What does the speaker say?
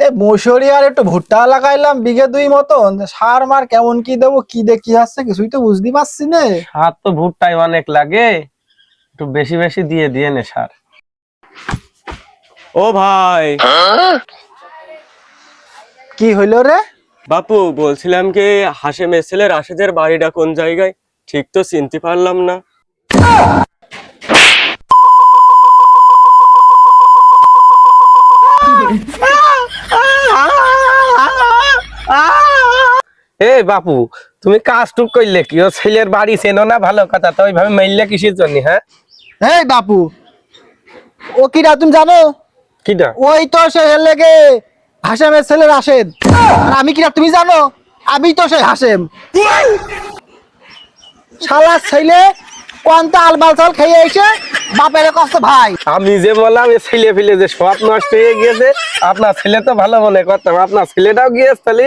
মশুরি আর একটু ভুট্টা লাগাইলাম বিঘে 2 মতন, সার মার কেমন কি দেবো কি দেখি হচ্ছে কিছুই তো বুঝতে পারছি না। সার তো ভুট্টায় অনেক লাগে, একটু বেশি বেশি দিয়ে দিয়ে নে সার। ও ভাই, কি হইলো রে? বাপু বলছিলাম কি, হাশেমের ছেলে রাশেদের বাড়িটা কোন জায়গায়? ঠিক তো চিনতে পারলাম না। এ বাপু, তুমি কাজ টুক করলে কি? ও ছেলের বাড়ি চেনো না? ভালো কথা, তো ওইভাবে মাইললে কিসের জন্য? হ্যাঁ, এই বাপু, ও কিরা তুমি জানো? কিটা? ওই তো সে লেগে হাসেমের ছেলে রাশেদ। আর আমি কিরা তুমি জানো? আমি তো সেই হাসেম। শালা ছেলে কোনটা আলবাল চাল খেয়ে এসে বাপের কষ্ট ভাই। আমি যে বললাম এ ছেলে ফেলে যে সব নষ্ট হয়ে গিয়েছে, আপনার ছেলে তো ভালো মনে করতাম, আপনার ছেলেটাও গিয়েছে তাহলে।